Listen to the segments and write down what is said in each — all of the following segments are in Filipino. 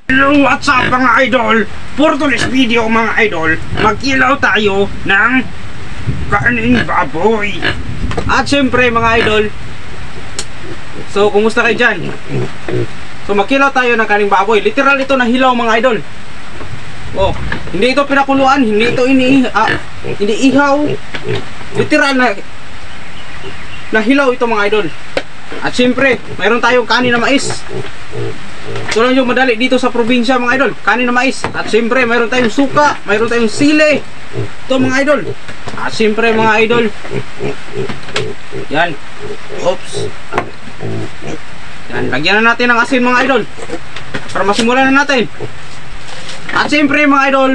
Hello, what's up mga idol? For today's video mga idol, magkilaw tayo ng karning baboy. At syempre mga idol, so kumusta kayo dyan? So magkilaw tayo ng karning baboy. Literal ito na hilaw mga idol. Oh, hindi ito pinakuluan, hindi ito iniihaw. Literal na hilaw ito mga idol. At syempre, mayroon tayong kanin na mais. Ito lang yung madali dito sa probinsya mga idol, kanin na mais. At syempre, mayroon tayong suka, mayroon tayong sili. Ito mga idol. At syempre mga idol, yan. Oops. Yan, lagyan na natin ng asin mga idol para masimulan na natin. At syempre mga idol,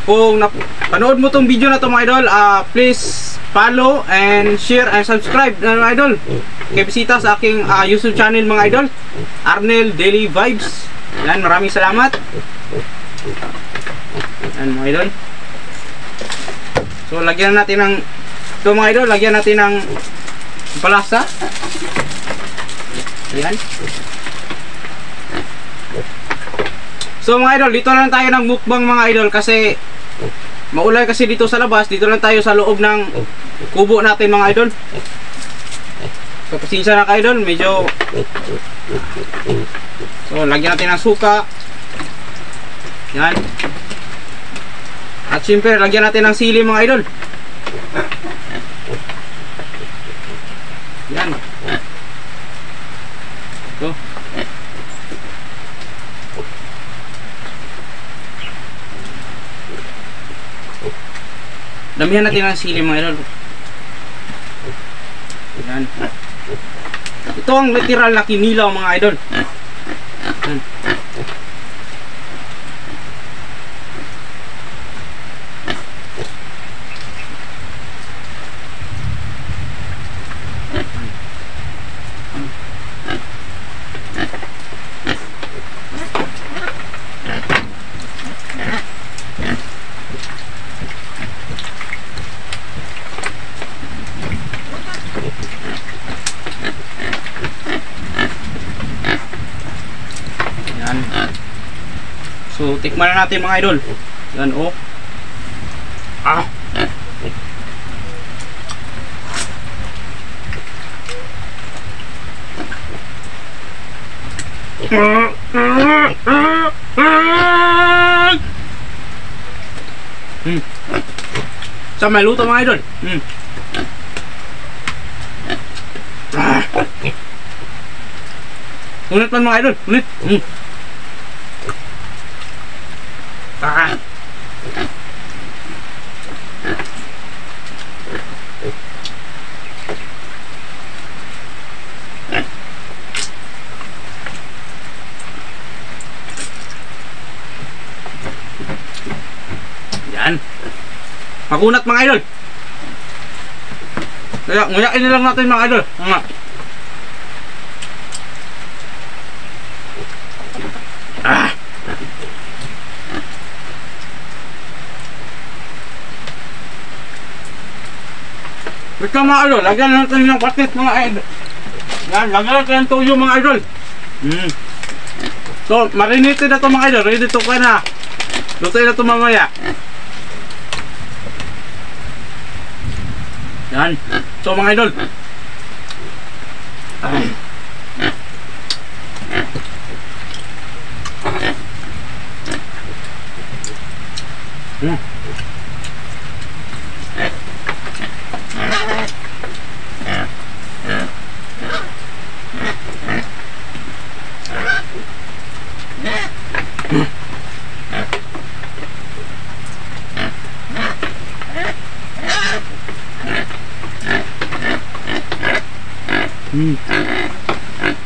kung panood mo tong video na to mga idol, please follow and share and subscribe mga idol. Kaya bisita sa aking YouTube channel mga idol, Arnel Daily Vibes. Yan, maraming salamat. Yan mga idol. So lagyan natin ng ito mga idol, lagyan natin ng palasa. Yan. So mga idol, dito lang tayo ng mukbang mga idol kasi maulay kasi dito sa labas. Dito lang tayo sa loob ng kubo natin mga idol. So pasensya na ka idol, medyo. So lagyan natin ng suka. Yan. At syempre lagyan natin ng sili mga idol. Yan. So damihan natin ng sili mga idol. Yan. Ito ang literal na kinilaw mga idol. Yan. So tikman na natin mga idol. Yan oh. Ah. Sa may luto mga idol. Ulit man mga idol. Ulit. Ah. Yan. Makunat mga idol. Kaya nguyain na lang natin mga idol. Ah. Ito mga idol, lagyan natin ng patis mga idol. Yan, lagyan natin ng tuyo mga idol. So, marinated na ito mga idol. Ready to cook na. Lutuin na ito mamaya. Yan. So mga idol.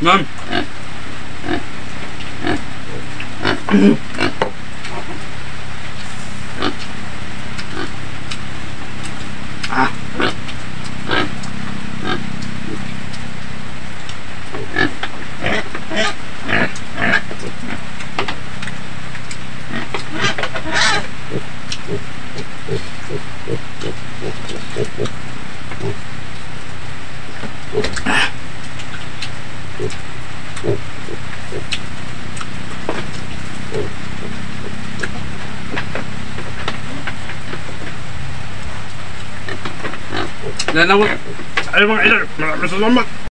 Ma'am. Ah. Yan ako. Ay mga idol, maraming salamat.